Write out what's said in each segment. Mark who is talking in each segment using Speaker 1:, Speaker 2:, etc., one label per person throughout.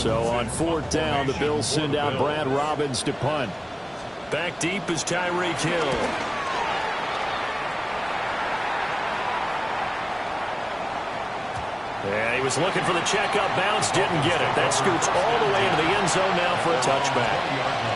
Speaker 1: So on fourth down, the Bills send out Brad Robbins to punt.
Speaker 2: Back deep is Tyreek Hill. Yeah, he was looking for the checkup bounce, didn't get it. That scoots all the way into the end zone now for a touchback.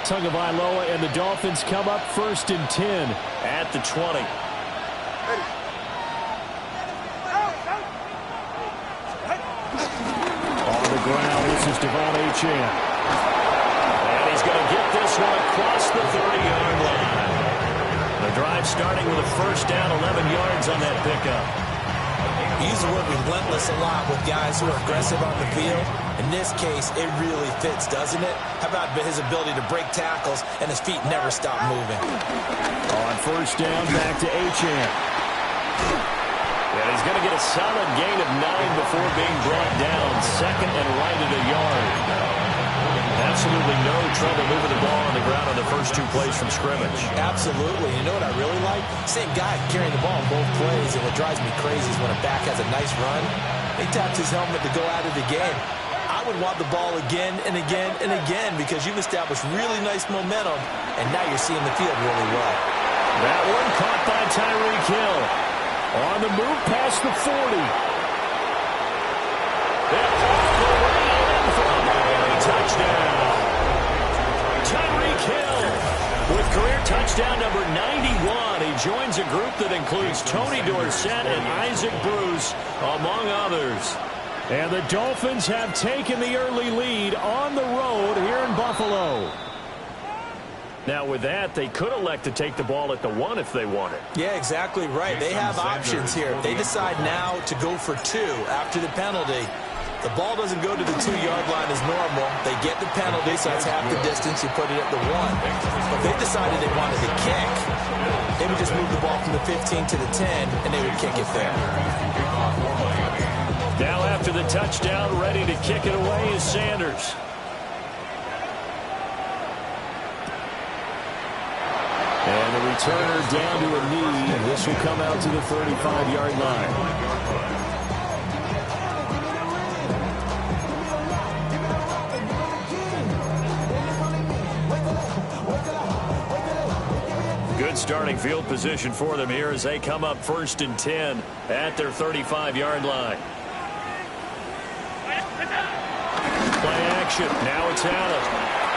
Speaker 1: Tagovailoa and the Dolphins come up 1st and 10
Speaker 2: at the 20.
Speaker 1: On the ground, this is Devon Achane.
Speaker 2: And he's going to get this one across the 30-yard line. The drive starting with a first down, 11 yards on that pickup.
Speaker 3: You use the word relentless a lot with guys who are aggressive on the field. In this case, it really fits, doesn't it? How about his ability to break tackles and his feet never stop moving?
Speaker 1: On first down, back to Achane.
Speaker 2: Yeah, he's going to get a solid gain of 9 before being brought down. Second and right at a yard. Absolutely no trouble moving the ball on the ground on the first 2 plays from scrimmage.
Speaker 3: Absolutely. You know what I really like? Same guy carrying the ball on both plays, and what drives me crazy is when a back has a nice run, he taps his helmet to go out of the game. I would want the ball again and again and again because you've established really nice momentum, and now you're seeing the field really well.
Speaker 1: That one caught by Tyreek Hill. On the move past the 40.
Speaker 2: Touchdown. Tyreek Hill with career touchdown number 91. He joins a group that includes Tony Dorsett and Isaac Bruce, among others.
Speaker 1: And the Dolphins have taken the early lead on the road here in Buffalo.
Speaker 2: Now, with that, they could elect to take the ball at the 1 if they wanted.
Speaker 3: Yeah, exactly right. They have options here. If they decide now to go for 2 after the penalty, the ball doesn't go to the 2-yard line as normal. They get the penalty, so that's half the distance. You put it at the 1. But if they decided they wanted to kick, they would just move the ball from the 15 to the 10, and they would kick it there.
Speaker 2: Now after the touchdown, ready to kick it away is Sanders.
Speaker 1: And the returner down to a knee, and this will come out to the 35-yard line.
Speaker 2: Good starting field position for them here as they come up 1st and 10 at their 35-yard line. Play action. Now it's Allen.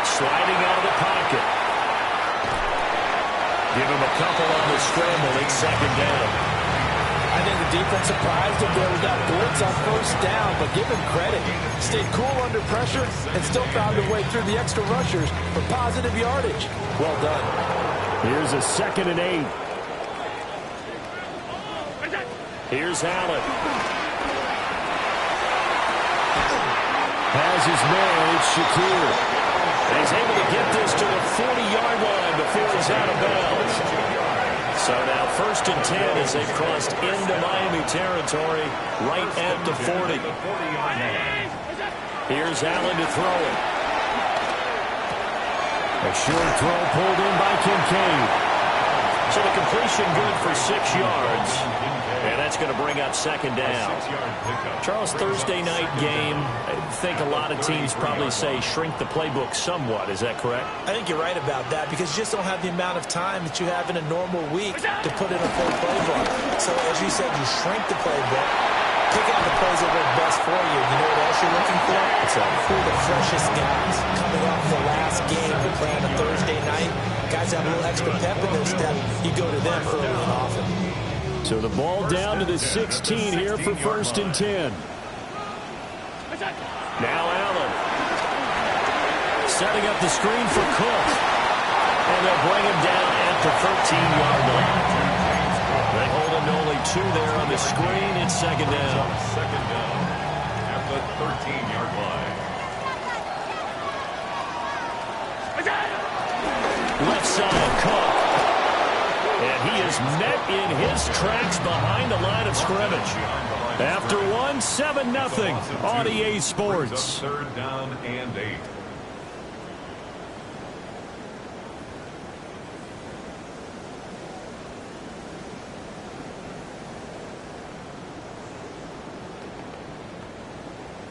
Speaker 2: Sliding out of the pocket. Give him a couple on the scramble. It's 2nd down.
Speaker 3: I think the defense surprised him there with that blitz on 1st down, but give him credit. Stayed cool under pressure and still found a way through the extra rushers for positive yardage. Well done.
Speaker 1: Here's a 2nd and 8.
Speaker 2: Here's Allen.
Speaker 1: Has his man, it's Shakir.
Speaker 2: And he's able to get this to the 40-yard line before he's out of bounds. So now 1st and 10 as they've crossed into Miami territory right at the 40. Here's Allen to throw it.
Speaker 1: A short throw pulled in by Kincaid.
Speaker 2: So the completion good for 6 yards. And that's going to bring up 2nd down. Charles, Thursday night game, I think a lot of teams probably say shrink the playbook somewhat. Is that correct?
Speaker 3: I think you're right about that because you just don't have the amount of time that you have in a normal week to put in a full playbook. So as you said, you shrink the playbook, pick out the plays that work best for you. You know what else you're looking for? Who are the freshest guys coming off the last game to play on a Thursday night? Guys have a little extra pep in their step. You go to them early and often.
Speaker 1: So the ball down to the 16 here for 1st and 10.
Speaker 2: Now Allen. Setting up the screen for Cook. And they'll bring him down at the 13-yard line. They hold him to only 2 there on the screen. It's 2nd down.
Speaker 4: 2nd down at the 13-yard line.
Speaker 2: Left side, Cook. And he is met in his tracks behind the line of scrimmage. After one, 7-0 on EA Sports.
Speaker 4: Third down and 8.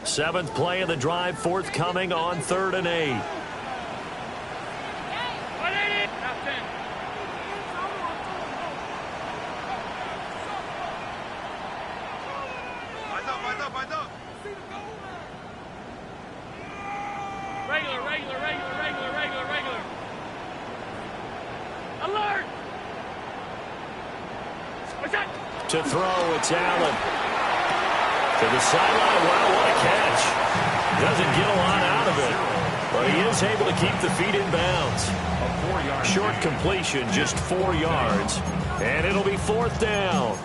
Speaker 2: Seventh play of the drive forthcoming on 3rd and 8.
Speaker 5: Regular. Alert!
Speaker 2: To throw, it's Allen. To the sideline. Wow, what a catch. Doesn't get a lot out of it, but he is able to keep the feet in bounds. Short completion, just 4 yards, and it'll be 4th down.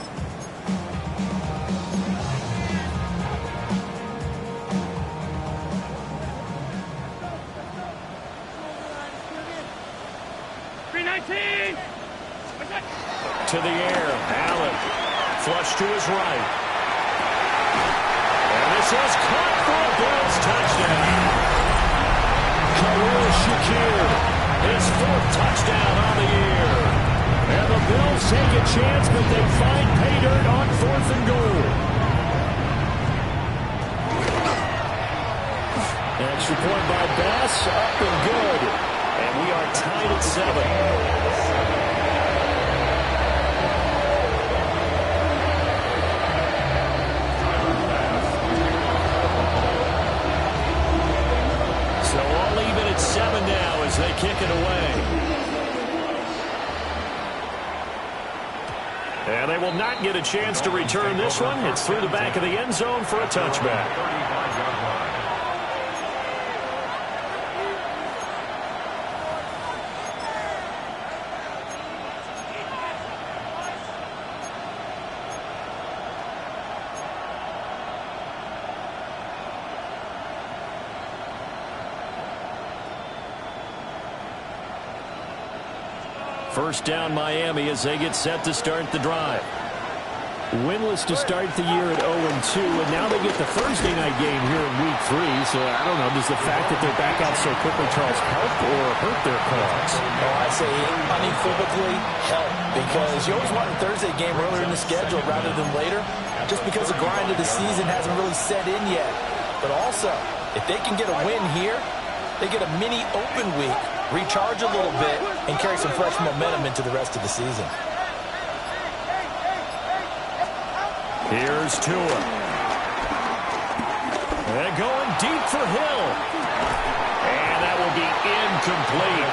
Speaker 2: To the air, Allen. Flush to his right. And this is caught for a Bills touchdown. Khalil Shakir, his 4th touchdown on the year. And the Bills take a chance, but they find pay dirt on 4th and goal. Extra point by Bass, up and good. And we are tied at 7. So all even at 7 now as they kick it away. And they will not get a chance to return this one. It's through the back of the end zone for a touchback. First down Miami as they get set to start the drive. Winless to start the year at 0-2, and now they get the Thursday night game here in Week 3. So I don't know, does the fact that they're back out so quickly, Charles, help or hurt their cause?
Speaker 3: Oh, I say unequivocally help, because you always want a Thursday game earlier in the schedule rather than later, just because the grind of the season hasn't really set in yet. But also, if they can get a win here, they get a mini open week, recharge a little bit, and carry some fresh momentum into the rest of the season.
Speaker 2: Here's Tua. They're going deep for Hill. And that will be incomplete.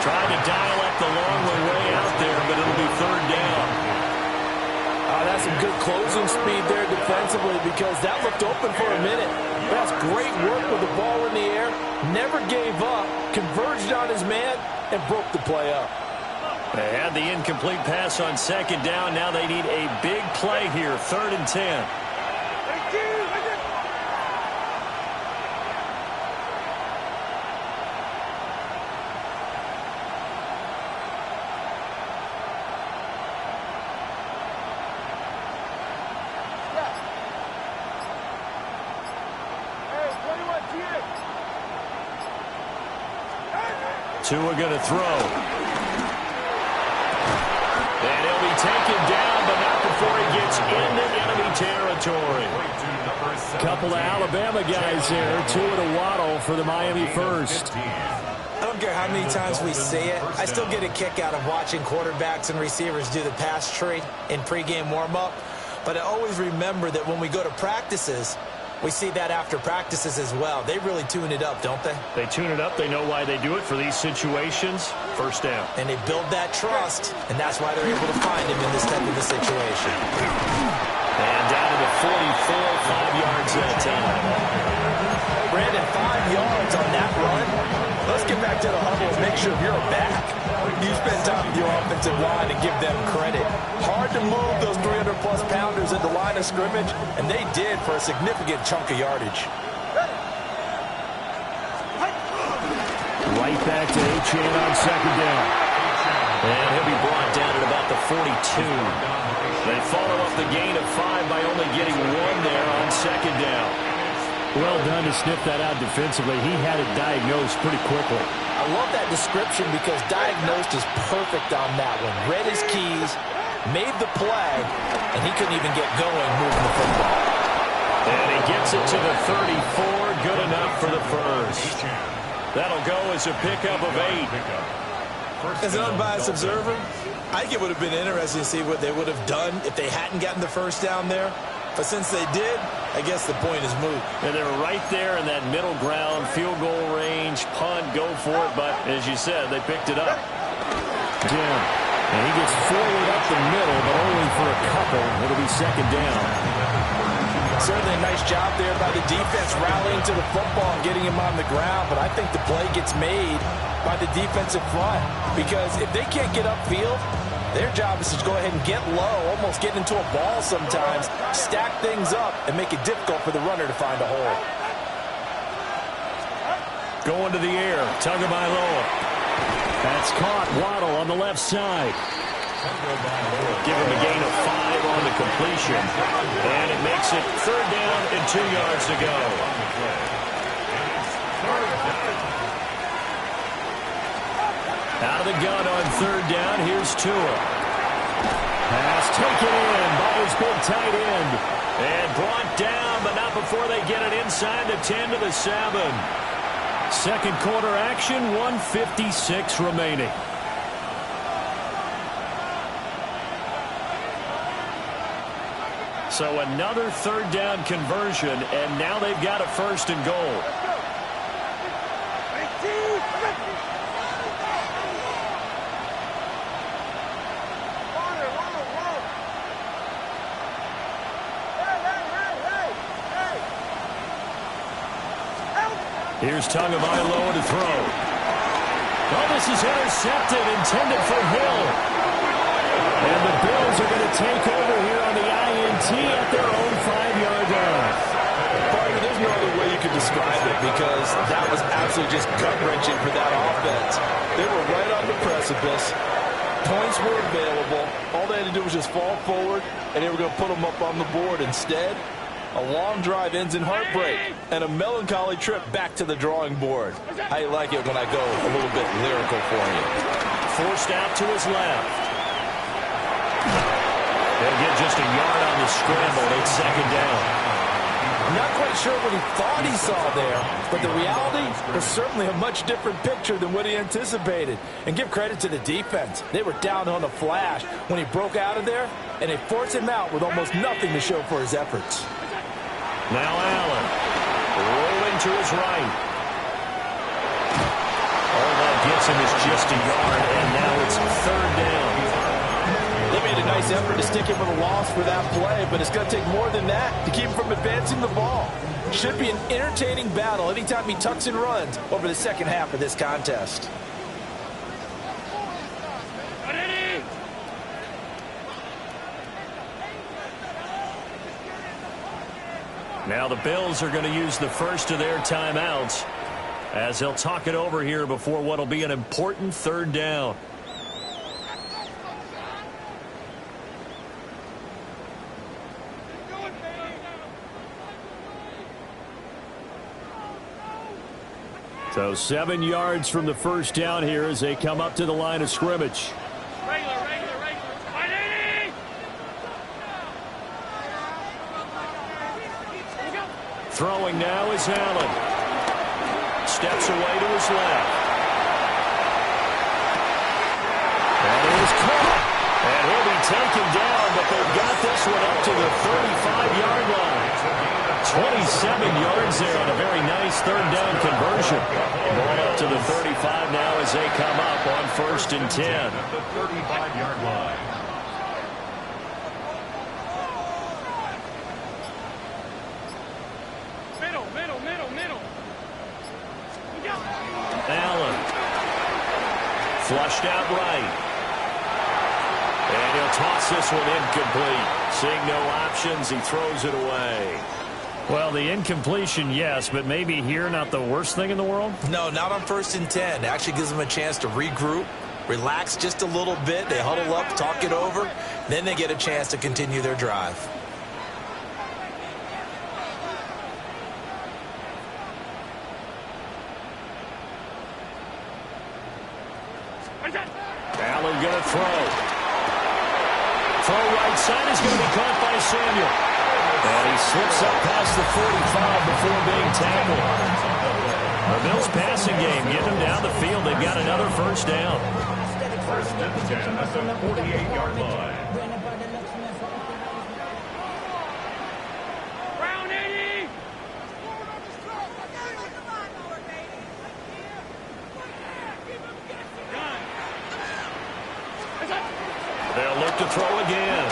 Speaker 2: Trying to dial up the long way out there, but it'll be 3rd down.
Speaker 3: That's some good closing speed there defensively, because that looked open for a minute. That's great work with the ball in the air. Never gave up, converged on his man, and broke the play up.
Speaker 2: They had the incomplete pass on 2nd down. Now they need a big play here, 3rd and 10. Tua going to throw. And he'll be taken down, but not before he gets into enemy territory. Couple of Alabama guys there, Tua to Waddle for the Miami first.
Speaker 3: I don't care how many times we say it, I still get a kick out of watching quarterbacks and receivers do the pass tree in pregame warm-up. But I always remember that when we go to practices, we see that after practices as well. They really tune it up, don't they?
Speaker 2: They tune it up. They know why they do it for these situations. First down.
Speaker 3: And they build that trust, and that's why they're able to find him in this type of a situation.
Speaker 2: And down to the 44, 5 yards that time.
Speaker 3: Brandon, 5 yards on that run. Let's get back to the huddle and make sure you're back. You spend time with your offensive line and give them credit. Hard to move those 300-plus pounders at the line of scrimmage, and they did for a significant chunk of yardage.
Speaker 2: Right back to Achane on 2nd down. And he'll be brought down at about the 42. They follow up the gain of 5 by only getting 1 there on second down.
Speaker 1: Well done to sniff that out defensively. He had it diagnosed pretty quickly.
Speaker 3: I love that description because diagnosed is perfect on that one. Read his keys, made the play, and he couldn't even get going moving the football.
Speaker 2: And he gets it to the 34. Good enough for the first. That'll go as a pickup of 8.
Speaker 3: As an unbiased observer, I think it would have been interesting to see what they would have done if they hadn't gotten the first down there. But since they did, I guess the point is moot.
Speaker 2: And they're right there in that middle ground, field goal range, punt, go for it. But as you said, they picked it up.
Speaker 1: Yeah. And he gets forward up the middle, but only for a couple. It'll be second down.
Speaker 3: Certainly a nice job there by the defense rallying to the football and getting him on the ground. But I think the play gets made by the defensive front. Because if they can't get upfield, their job is to go ahead and get low, almost get into a ball sometimes, stack things up, and make it difficult for the runner to find a hole.
Speaker 2: Going to the air, Tagovailoa.
Speaker 1: That's caught. Waddle on the left side.
Speaker 2: Give him a gain of 5 on the completion. And it makes it 3rd down and 2 yards to go. Out of the gun on 3rd down. Here's Tua.
Speaker 1: Pass taken in by his big tight end.
Speaker 2: And brought down, but not before they get it inside the 10 to the 7. Second quarter action, 1:56 remaining. So another 3rd down conversion, and now they've got a 1st and goal. Here's Tagovailoa to throw. Oh, this is intercepted, intended for Hill. And the Bills are going to take over here on the INT at their own 5-yard line.
Speaker 3: Partner, there's no other way you could describe it because that was absolutely just gut-wrenching for that offense. They were right on the precipice. Points were available. All they had to do was just fall forward, and they were going to put them up on the board. Instead, a long drive ends in heartbreak and a melancholy trip back to the drawing board. I like it when I go a little bit lyrical for you.
Speaker 2: Forced out to his left. They'll get just a yard on the scramble. It's 2nd down.
Speaker 3: I'm not quite sure what he thought he saw there, but the reality was certainly a much different picture than what he anticipated. And give credit to the defense. They were down on a flash when he broke out of there, and they forced him out with almost nothing to show for his efforts.
Speaker 2: Now Allen, rolling to his right. All that gets him is just a yard, and now it's 3rd down.
Speaker 3: They made a nice effort to stick him with a loss for that play, but it's going to take more than that to keep him from advancing the ball. Should be an entertaining battle anytime he tucks and runs over the second half of this contest.
Speaker 2: Now the Bills are going to use the first of their timeouts as they'll talk it over here before what will be an important 3rd down. So 7 yards from the first down here as they come up to the line of scrimmage. Throwing now is Allen. Steps away to his left. And it is caught. And he'll be taken down, but they've got this one up to the 35-yard line. 27 yards there on a very nice 3rd down conversion. Ball up to the 35 now as they come up on 1st and 10.
Speaker 4: The 35-yard line.
Speaker 2: Allen. Flushed out right. And he'll toss this one incomplete. Seeing no options, he throws it away.
Speaker 1: Well, the incompletion, yes, but maybe here not the worst thing in the world?
Speaker 3: No, not on 1st and 10. It actually gives them a chance to regroup, relax just a little bit. They huddle up, talk it over. Then they get a chance to continue their drive.
Speaker 2: Allen going to throw. Throw right side is going to be caught by Samuel. And he slips up past the 45 before being tackled. The Bills passing game, get them down the field. They've got another first down.
Speaker 4: First and 10 at the 48-yard line.
Speaker 5: Round 80!
Speaker 2: They'll look to throw again.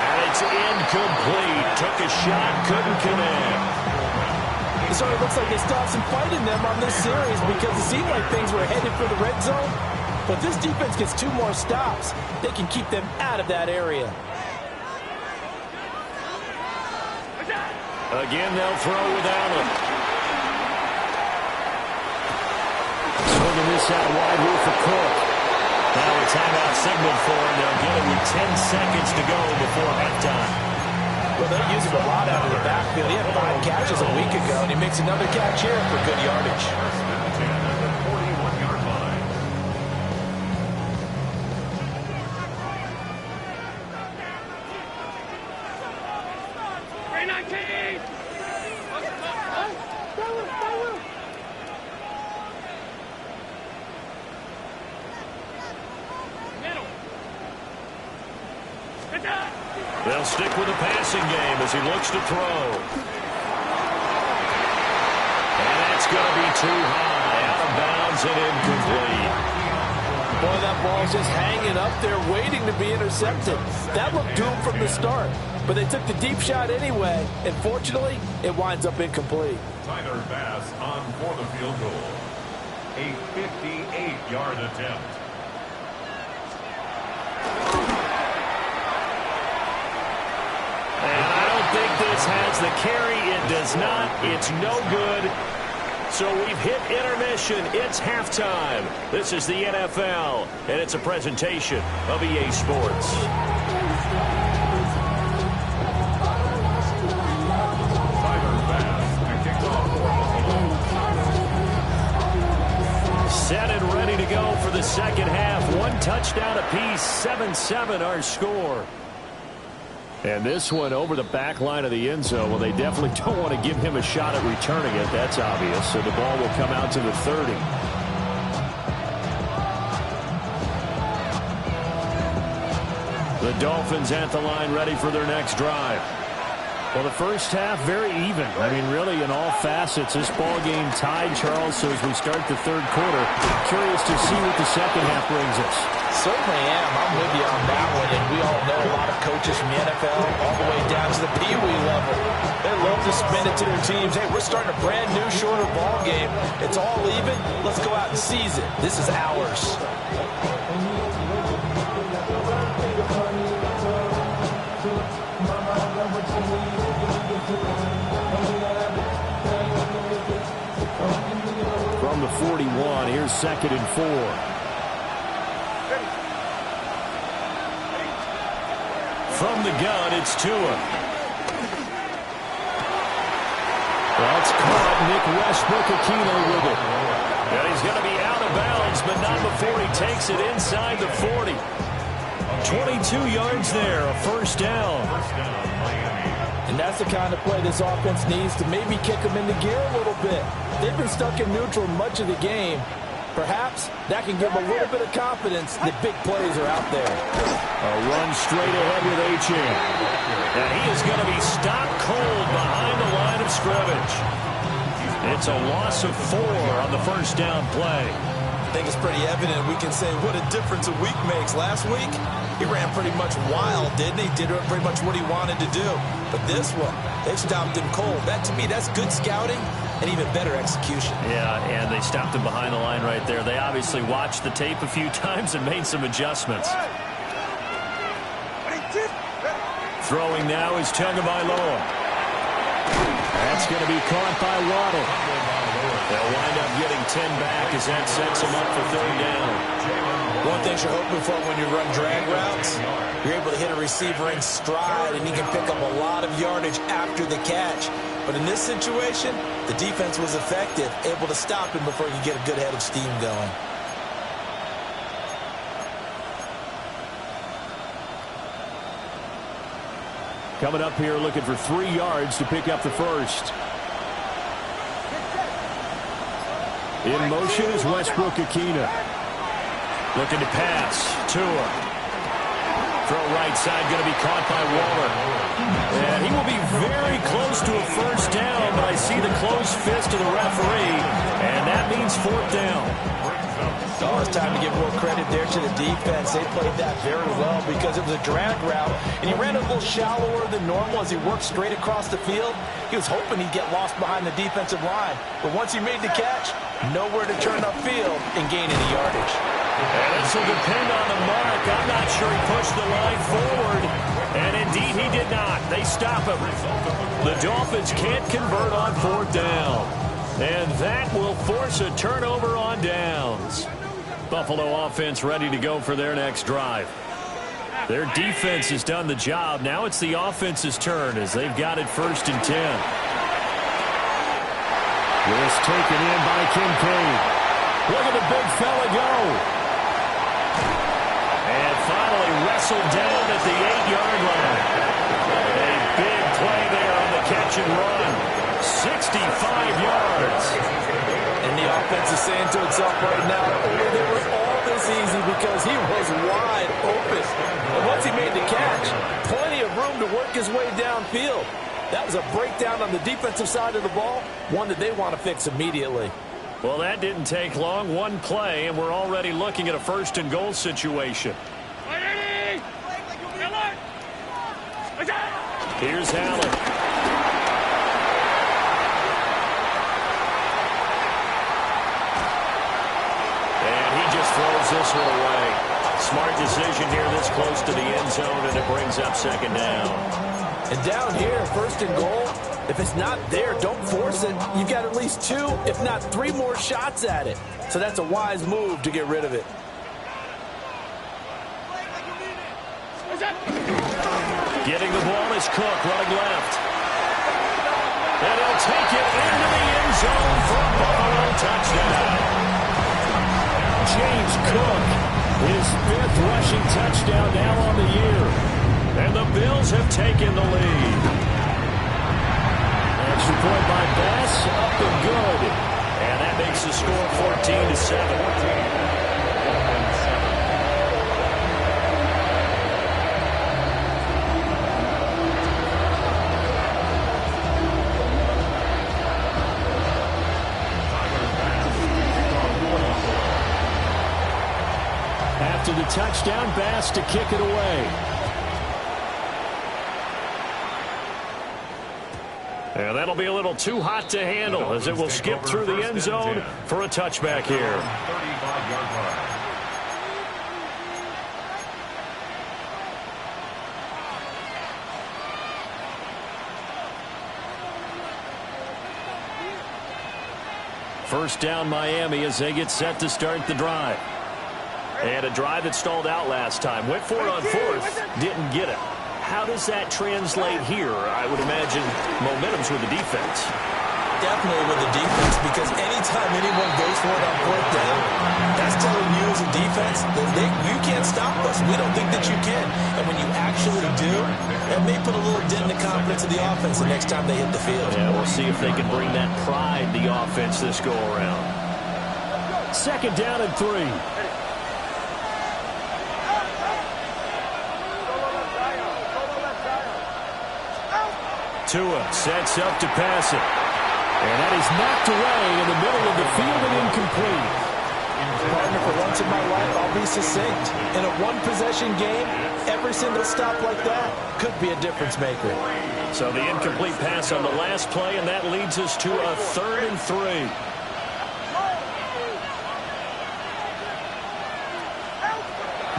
Speaker 2: And it's incomplete. Took a shot, couldn't connect.
Speaker 3: It sort of looks like they still have some fight in them on this series because it seemed like things were headed for the red zone. But this defense gets 2 more stops. They can keep them out of that area.
Speaker 2: Again, they'll throw with Allen. Swinging this out wide here for Cook. Now a timeout signal for him. They'll get it with 10 seconds to go before halftime.
Speaker 3: Well, they're using a lot out of the backfield. He had 5 catches a week ago, and he makes another catch here for good yardage.
Speaker 4: First and 10 at the 41-yard line.
Speaker 2: They'll stick with the passing game as he looks to throw. And that's going to be too high, out of bounds and incomplete.
Speaker 3: Boy, that ball's just hanging up there waiting to be intercepted. That looked doomed from the start, but they took the deep shot anyway, and fortunately, it winds up incomplete.
Speaker 4: Tyler Bass on for the field goal. A 58-yard attempt.
Speaker 2: And I don't think this has the carry. It does not. It's no good. So we've hit intermission. It's halftime. This is the NFL, and it's a presentation of EA Sports.
Speaker 4: Tyler Bass to kick off for Buffalo.
Speaker 2: Set and ready to go for the second half. 1 touchdown apiece, 7-7 our score. And this one over the back line of the end zone. Well, they definitely don't want to give him a shot at returning it. That's obvious. So the ball will come out to the 30. The Dolphins at the line ready for their next drive. Well, the first half, very even. I mean, really, in all facets, this ball game tied, Charles. So as we start the third quarter, curious to see what the second half brings us.
Speaker 3: Certainly am. I'm with you on that one. And we all know a lot of coaches from the NFL all the way down to the Pee Wee level. They love to spin it to their teams. Hey, we're starting a brand new, shorter ball game. It's all even. Let's go out and seize it. This is ours.
Speaker 2: From the 41, here's 2nd and 4. From the gun, it's Tua. That's caught. Nick Westbrook-Aquino with it. And he's going to be out of bounds, but not before he takes it inside the 40. 22 yards there, a first down.
Speaker 3: And that's the kind of play this offense needs to maybe kick them into gear a little bit. They've been stuck in neutral much of the game. Perhaps that can give them a little bit of confidence that big plays are out there.
Speaker 2: A run straight ahead with Achane. And he is going to be stopped cold behind the line of scrimmage. It's a loss of 4 on the first down play.
Speaker 3: I think it's pretty evident we can say what a difference a week makes. Last week, he ran pretty much wild, didn't he? Did pretty much what he wanted to do. But this one, they stopped him cold. That, to me, that's good scouting and even better execution. Yeah, and they stopped him behind the line right there. They obviously watched the tape a few times and made some adjustments. Throwing now is Tagovailoa. That's going to be caught by Waddle.
Speaker 2: They'll wind up getting 10 back as that sets them up for third down.
Speaker 3: One thing you're hoping for when you run drag routes, you're able to hit a receiver in stride, and he can pick up a lot of yardage after the catch. But in this situation, the defense was effective, able to stop him before he could get a good head of steam going.
Speaker 1: Coming up here looking for 3 yards to pick up the first. In motion is Westbrook-Ikhine.
Speaker 2: Looking to pass. Tua. Throw right side, going to be caught by Waller. And he will be very close to a first down, but I see the closed fist of the referee, and that means fourth down.
Speaker 3: Oh, it's time to give more credit there to the defense. They played that very well because it was a drag route, and he ran a little shallower than normal as he worked straight across the field. He was hoping he'd get lost behind the defensive line, but once he made the catch, nowhere to turn upfield and gain any yardage.
Speaker 2: And this will depend on the mark. I'm not sure he pushed the line forward, and indeed he did not. They stop him. The Dolphins can't convert on fourth down, and that will force a turnover on downs. Buffalo offense ready to go for their next drive. Their defense has done the job. Now it's the offense's turn as they've got it 1st and 10.
Speaker 1: This taken in by Kincaid. Look at the big fella go.
Speaker 2: And finally wrestled down at the 8-yard line. A big play there on the catch and run. 65 yards.
Speaker 3: And the offense is saying to itself right now, they were all this easy because he was wide open. And once he made the catch, plenty of room to work his way downfield. That was a breakdown on the defensive side of the ball, one that they want to fix immediately.
Speaker 2: Well, that didn't take long. One play, and we're already looking at a 1st and goal situation. Here's Allen. And he just throws this one away. Smart decision here this close to the end zone, and it brings up 2nd down.
Speaker 3: And down here, 1st and goal, if it's not there, don't force it. You've got at least 2, if not 3 more shots at it. So that's a wise move to get rid of it.
Speaker 2: Getting the ball is Cook, running left. And he'll take it into the end zone for a Buffalo touchdown.
Speaker 1: James Cook, his 5th rushing touchdown now on the year.
Speaker 2: And the Bills have taken the lead.
Speaker 1: Extra point by Bass, up and good.
Speaker 2: And that makes the score 14-7.
Speaker 1: After the touchdown, Bass to kick it away.
Speaker 2: And that'll be a little too hot to handle as it will skip through the end zone for a touchback here.
Speaker 4: 35-yard line.
Speaker 2: First down Miami as they get set to start the drive. And a drive that stalled out last time. Went for it on 4th, didn't get it. How does that translate here? I would imagine momentum's with the defense.
Speaker 3: Definitely with the defense, because anytime anyone goes for it on 4th down, that's telling you as a defense that you can't stop us. We don't think that you can. And when you actually do, that may put a little dent in the confidence of the offense the next time they hit the field.
Speaker 2: Yeah, we'll see if they can bring that pride to the offense this go-around.
Speaker 1: 2nd down and 3.
Speaker 2: Tua sets up to pass it.
Speaker 1: And that is knocked away in the middle of the field and incomplete.
Speaker 3: Partner, for once in my life, I'll be succinct. In a one-possession game, every single stop like that could be a difference maker.
Speaker 2: So the incomplete pass on the last play, and that leads us to a 3rd and 3.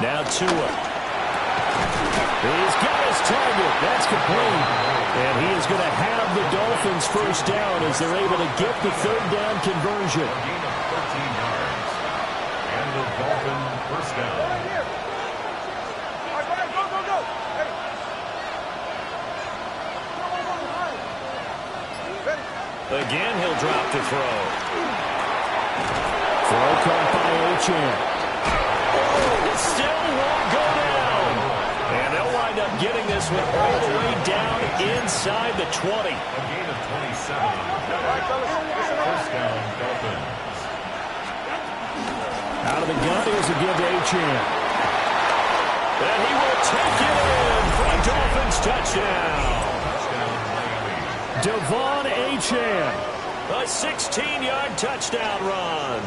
Speaker 2: Now Tua. He's got his his target. That's complete. And he is going to have the Dolphins first down as they're able to get the third down conversion.
Speaker 4: A gain of 13 yards. And the Dolphin first down.
Speaker 2: Again, he'll drop to throw. Throw caught by Achane. Oh, it still won't go down. And they'll wind up getting this one all the way down inside the 20.
Speaker 4: A gain of 27 on the play. First down, Dolphins.
Speaker 1: Out of the gun, here's a give to Achane.
Speaker 2: And he will take it in for a Dolphins touchdown. Devon Achane, a 16-yard touchdown run.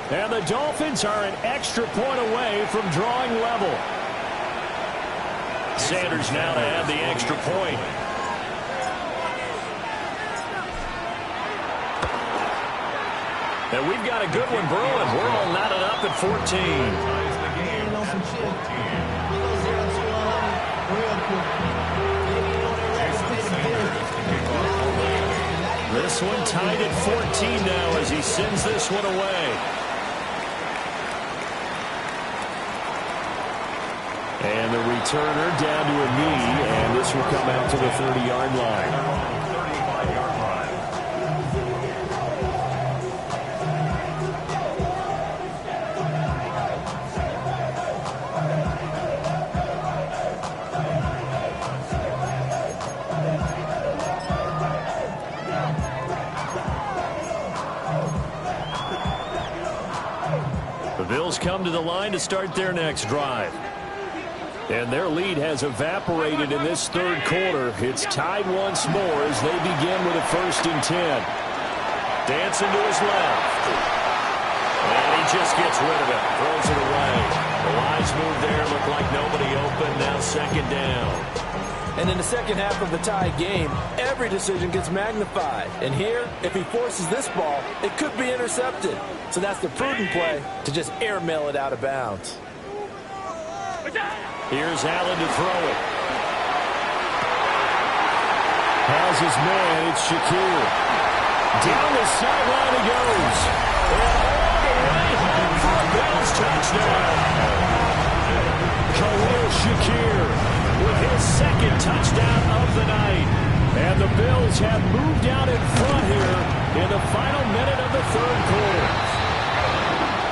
Speaker 2: And the Dolphins are an extra point away from drawing level. Sanders now to add the extra point. And we've got a good one brewing. We're all knotted up at 14. This one tied at 14 now as he sends this one away. And the returner down to a knee, and this will come out to the 30-yard line. The Bills come to the line to start their next drive. And their lead has evaporated in this third quarter. It's tied once more as they begin with a 1st and 10. Dancing to his left. And he just gets rid of it. Throws it away. The wise move there. Looked like nobody open. Now 2nd down.
Speaker 3: And in the second half of the tie game, every decision gets magnified. And here, if he forces this ball, it could be intercepted. So that's the prudent play to just airmail it out of bounds.
Speaker 2: Here's Allen to throw it.
Speaker 1: Has his man, it's Shakir.
Speaker 2: Down the sideline he goes. And all the way home for a Bills touchdown. Khalil Shakir with his 2nd touchdown of the night. And the Bills have moved out in front here in the final minute of the 3rd quarter.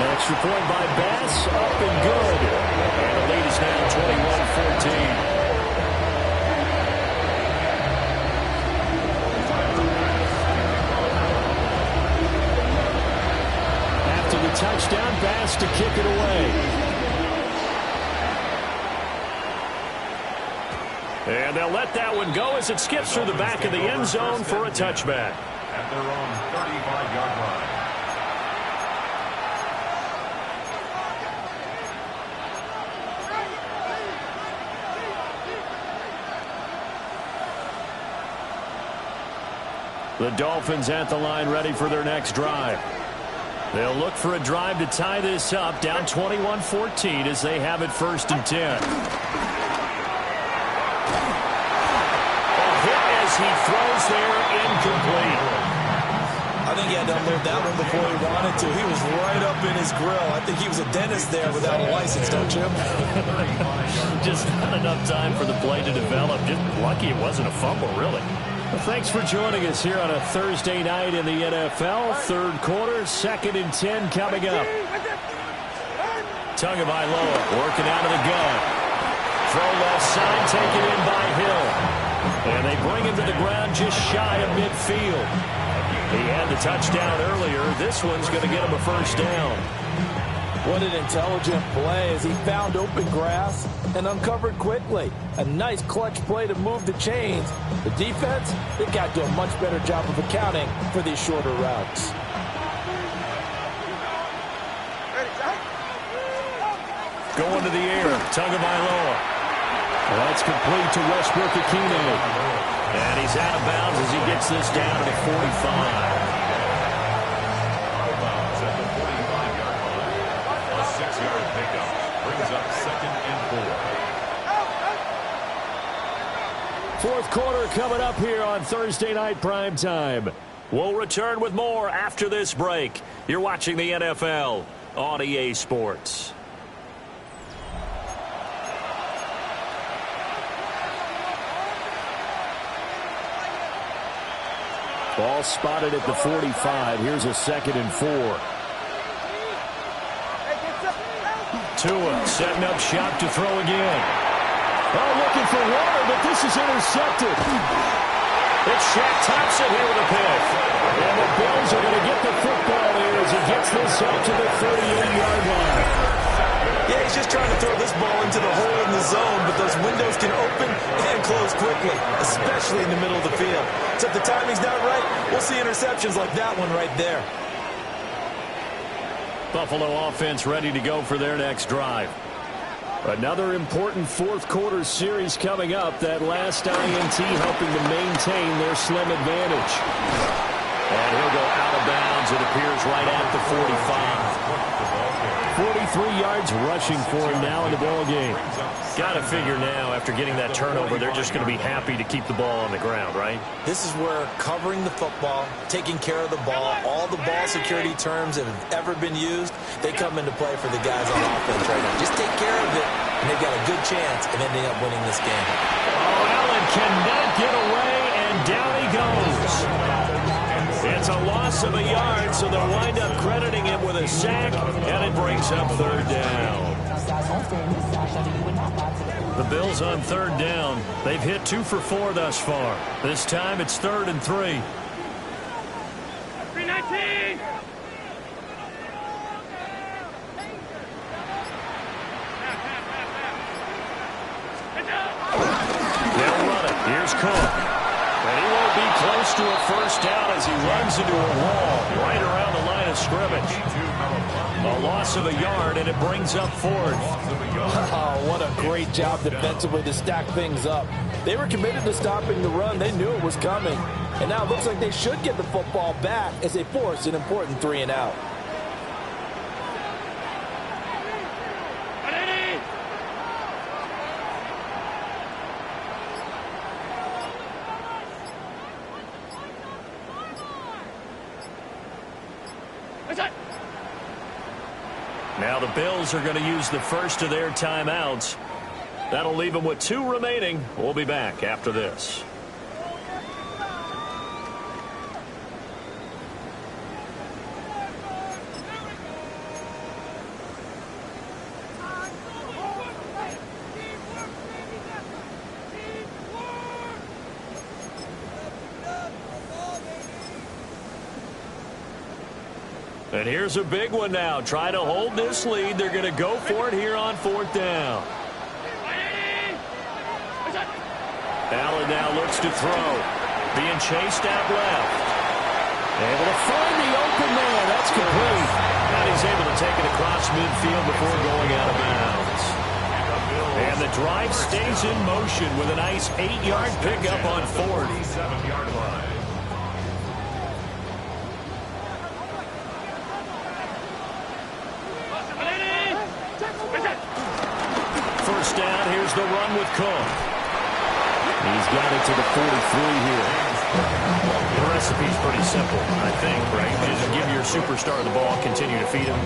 Speaker 2: Extra point by Bass, up and good. And the lead is now 21-14. After the touchdown, Bass to kick it away. And they'll let that one go as it skips through the back of the end zone for a touchback.
Speaker 4: At their own 35-yard line.
Speaker 2: The Dolphins at the line ready for their next drive. They'll look for a drive to tie this up, down 21-14 as they have it 1st and 10. He throws there, incomplete.
Speaker 3: I think he had to unload that one before he wanted to. He was right up in his grill. I think he was a dentist there without a license, don't you?
Speaker 2: Just not enough time for the play to develop. Just lucky it wasn't a fumble, really. Well, thanks for joining us here on a Thursday night in the NFL. 3rd quarter, 2nd and 10 coming up. Tagovailoa working out of the gun. Throw left side, taken in by Hill. And they bring him to the ground just shy of midfield. He had the touchdown earlier. This one's going to get him a 1st down.
Speaker 3: What an intelligent play as he found open grass and uncovered quickly. A nice clutch play to move the chains. The defense, they got to do a much better job of accounting for these shorter routes.
Speaker 2: Going to the air, Tagovailoa. That's complete to Westbrook-Ikhine. And he's out of bounds as he gets this down to the 45.
Speaker 4: Out of bounds at the 45-yard line. A 6-yard pickup brings up 2nd and 4.
Speaker 1: Fourth quarter coming up here on Thursday Night Primetime.
Speaker 2: We'll return with more after this break. You're watching the NFL on EA Sports.
Speaker 1: Ball spotted at the 45. Here's a 2nd and 4.
Speaker 2: Tua setting up shop to throw again.
Speaker 1: Oh, looking for water, but this is intercepted.
Speaker 2: It's Shaq Thompson here with a pick.
Speaker 1: And the Bills are going to get the football here as he gets this out to the 38-yard line.
Speaker 3: Yeah, he's just trying to throw this ball into the hole in the zone, but those windows can open and close quickly, especially in the middle of the field. So if the timing's not right, we'll see interceptions like that one right there.
Speaker 2: Buffalo offense ready to go for their next drive.
Speaker 1: Another important fourth quarter series coming up. That last INT helping to maintain their slim advantage.
Speaker 2: And he'll go out of bounds, it appears, right at the 45.
Speaker 1: 43 yards rushing for him now in the ball game.
Speaker 2: Got to figure now, after getting that turnover, they're just going to be happy to keep the ball on the ground, right?
Speaker 3: This is where covering the football, taking care of the ball, all the ball security terms that have ever been used, they come into play for the guys on offense right now. Just take care of it, and they've got a good chance of ending up winning this game.
Speaker 2: Oh, Allen cannot get away, and down he goes. It's a loss of a yard, so they'll wind up crediting him with a sack, and it brings up third down. The Bills on third down. They've hit 2 for 4 thus far. This time it's 3rd and 3.
Speaker 5: 319.
Speaker 2: They'll run it. Here's Cook. And he won't be close to a first down as he runs into a wall right around the line of scrimmage. A loss of a yard, and it brings up 4th.
Speaker 6: Oh, what a great job defensively to stack things up. They were committed to stopping the run. They knew it was coming. And now it looks like they should get the football back as they force an important 3 and out.
Speaker 2: Now the Bills are going to use the first of their timeouts. That'll leave them with 2 remaining. We'll be back after this. And here's a big one now. Trying to hold this lead. They're going to go for it here on 4th down. Allen now looks to throw. Being chased out left. Able to find the open man. That's complete. And he's able to take it across midfield before going out of bounds. And the drive stays in motion with a nice 8-yard pickup on 4th.
Speaker 4: 47-yard line.
Speaker 2: First down, here's the run with Cook.
Speaker 1: He's got it to the 43 here.
Speaker 2: The recipe's pretty simple, I think, right? Just give your superstar the ball, continue to feed him.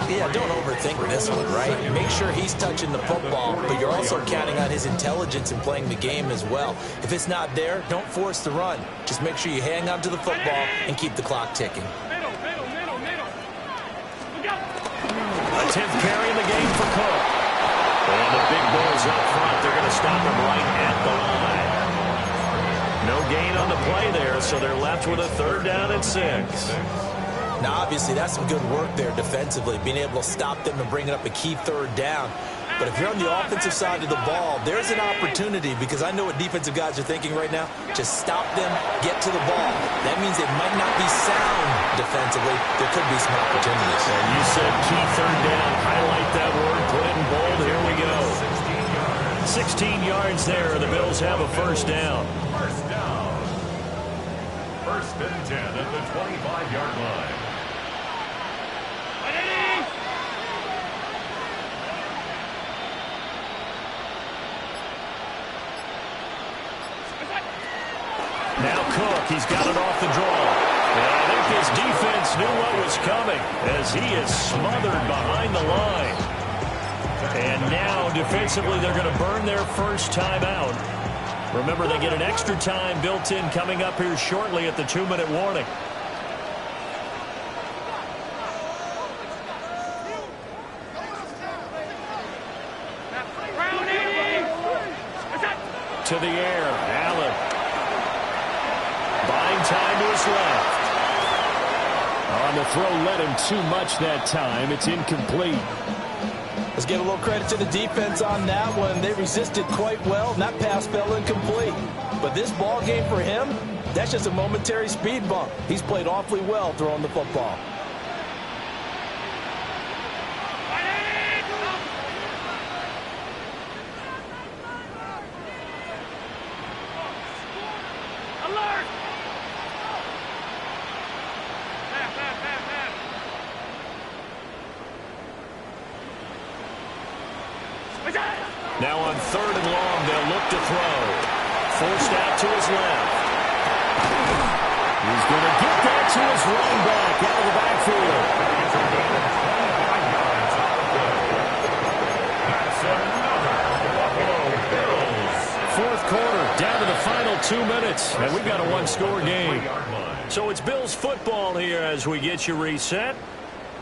Speaker 3: Yeah, don't overthink this one, right? Make sure he's touching the football, but you're also counting on his intelligence in playing the game as well. If it's not there, don't force the run. Just make sure you hang on to the football and keep the clock ticking.
Speaker 2: A 10th carry in the game for Cook. And the big boys up front, they're going to stop him right at the line. No gain on the play there, so they're left with a 3rd down and 6.
Speaker 3: Now, obviously, that's some good work there defensively, being able to stop them and bringing up a key 3rd down. But if you're on the offensive side of the ball, there's an opportunity, because I know what defensive guys are thinking right now. Just stop them, get to the ball. That means they might not be sound defensively. There could be some opportunities.
Speaker 2: And you said key 3rd down. Highlight that word, put it in bold. Here we go. 16 yards there. The Bills have a first down.
Speaker 4: First down. 1st and 10 at the 25-yard line.
Speaker 2: Cook. He's got it off the draw. And I think his defense knew what was coming as he is smothered behind the line. And now, defensively, they're going to burn their first timeout. Remember, they get an extra time built in coming up here shortly at the 2-minute warning. To the air, Allen. Buying time to his left.
Speaker 1: On the throw, led him too much that time. It's incomplete.
Speaker 6: Let's give a little credit to the defense on that one. They resisted quite well, and that pass fell incomplete. But this ball game for him, that's just a momentary speed bump. He's played awfully well throwing the football.
Speaker 2: Now on 3rd and long, they'll look to throw. Forced out to his left.
Speaker 1: He's going to get that to his running back out of the backfield. Fourth quarter, down to the final 2 minutes, and we've got a one-score game.
Speaker 2: So it's Bills football here as we get you reset.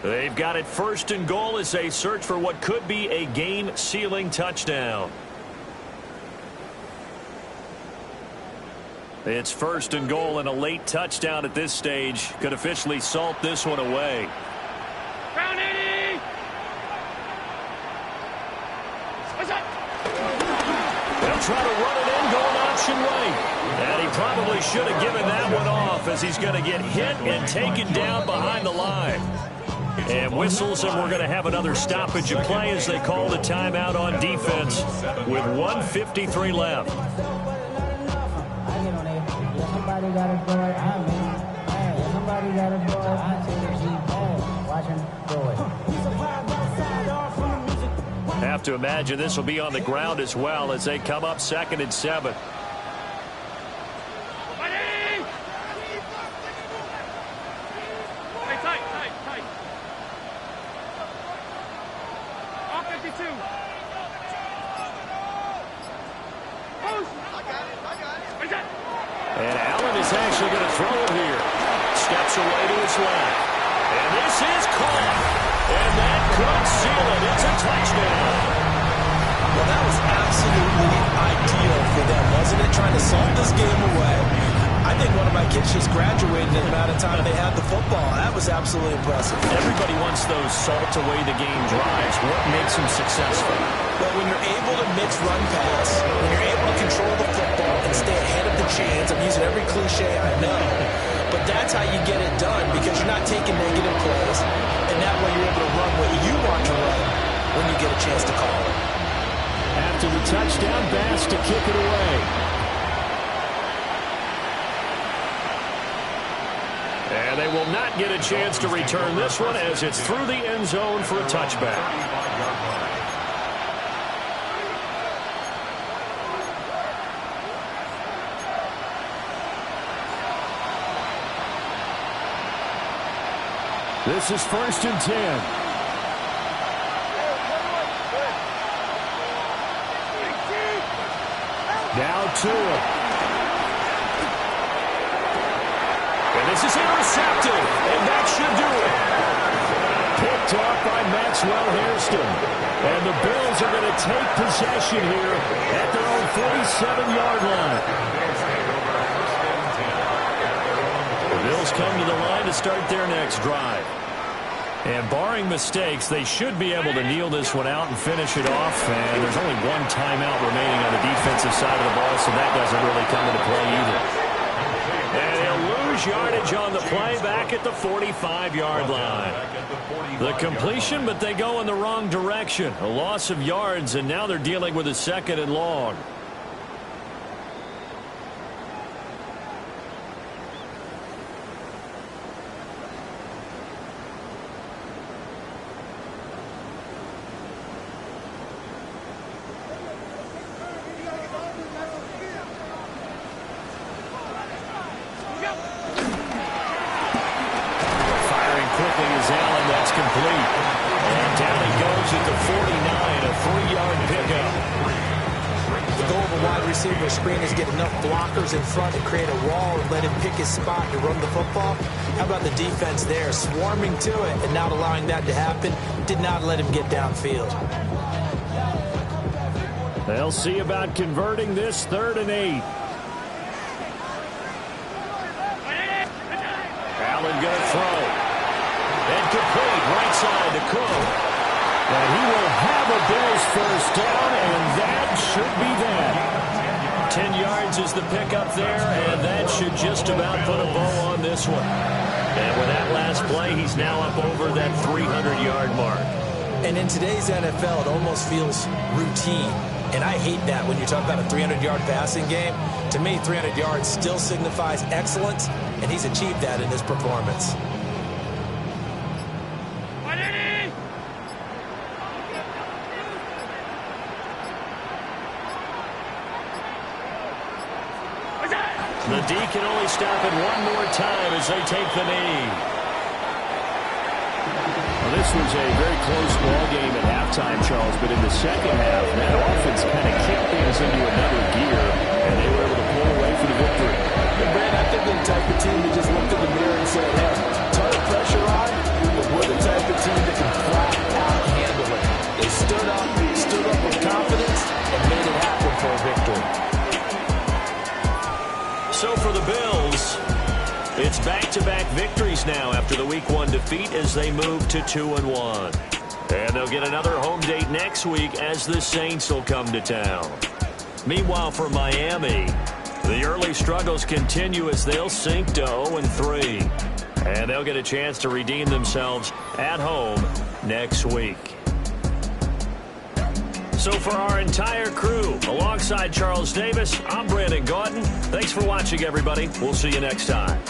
Speaker 2: They've got it 1st and goal as they search for what could be a game-sealing touchdown. It's 1st and goal, and a late touchdown at this stage could officially salt this one away. They'll try to run it in, going option right. And he probably should have given that one off as he's going to get hit and taken down behind the line. And whistles, and we're going to have another stoppage of play as they call the timeout on defense with 1:53 left. Have to imagine this will be on the ground as well as they come up 2nd and 7. And Allen is actually going to throw it here. Steps away to his left. And this is caught. And that could seal it. It's a touchdown.
Speaker 3: Well, that was absolutely ideal for them, wasn't it? Trying to salt this game away. I think one of my kids just graduated in the amount of time they had the football. That was absolutely impressive.
Speaker 2: Everybody wants those salt away the game drives. What makes them successful?
Speaker 3: Well, when you're able to mix run pass, when you're able to control the football and stay ahead of the chains, I'm using every cliche I know, but that's how you get it done because you're not taking negative plays, and that way you're able to run what you want to run when you get a chance to call it.
Speaker 1: After the touchdown, Bass to kick it away.
Speaker 2: And they will not get a chance to return this one as it's through the end zone for a touchback.
Speaker 1: This is 1st and 10. Now to it.
Speaker 2: And this is intercepted, and that should do it.
Speaker 1: Picked off by Maxwell Hairston. And the Bills are going to take possession here at their own 47-yard line.
Speaker 2: The Bills come to the line to start their next drive. And barring mistakes, they should be able to kneel this one out and finish it off. And there's only one timeout remaining on the defensive side of the ball, so that doesn't really come into play either. And he'll lose yardage on the play back at the 45-yard line. The completion, but they go in the wrong direction. A loss of yards, and now they're dealing with a 2nd and long. complete. And down he goes at the 49, a 3-yard pickup.
Speaker 3: The goal of a wide receiver screen is get enough blockers in front and create a wall and let him pick his spot to run the football. How about the defense there, swarming to it and not allowing that to happen? Did not let him get downfield.
Speaker 1: They'll see about converting this 3rd and 8.
Speaker 2: Allen going to throw. And complete, right side to Cook.
Speaker 1: And he will have a Bills first down, and that should be that.
Speaker 2: 10 yards is the pickup there, and that should just about put a bow on this one. And with that last play, he's now up over that 300-yard mark.
Speaker 3: And in today's NFL, it almost feels routine. And I hate that when you talk about a 300-yard passing game. To me, 300 yards still signifies excellence, and he's achieved that in this performance.
Speaker 2: The D can only stop it one more time as they take the knee.
Speaker 1: Well, this was a very close ball game at halftime, Charles, but in the second half, that offense kind of kicked things into another gear, and they were able to pull away for the victory.
Speaker 6: And Brad, I think they're the type of team that just looked in the mirror and said, hey, ton of pressure on, but we're the type of team that can flat out handle it. They stood up with confidence, and made it happen for a victory.
Speaker 2: So for the Bills, it's back-to-back victories now after the Week 1 defeat as they move to 2-1. And they'll get another home date next week as the Saints will come to town. Meanwhile, for Miami, the early struggles continue as they'll sink to 0-3. And they'll get a chance to redeem themselves at home next week. So for our entire crew, alongside Charles Davis, I'm Brandon Gaudin. Thanks for watching, everybody. We'll see you next time.